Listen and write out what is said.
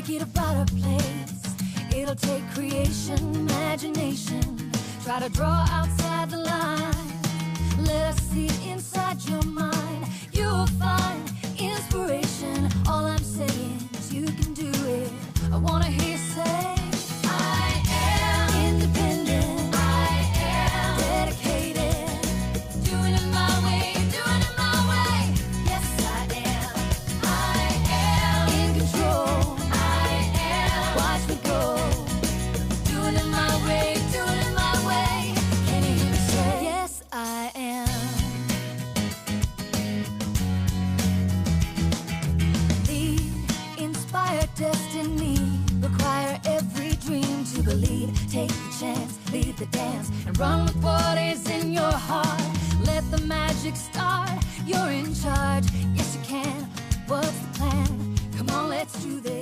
make it a better place. It'll take creation, imagination. Try to draw outside the line. Let us see inside your mind. You'll find inspiration. All I'm saying is you can do it. I wanna hear you say, I am independent. I am dedicated. Doing it my way, doing it my way. Yes, I am. I am in control. I am. Watch me go. Doing it my way, doing it my way. Can you hear me say, yes, I am. Lead, inspire destiny. Require every dream to believe. Take the chance, lead the dance, and run with what is in your heart. Let the magic start. You're in charge. Yes, you can. What's the plan? Come on, let's do this.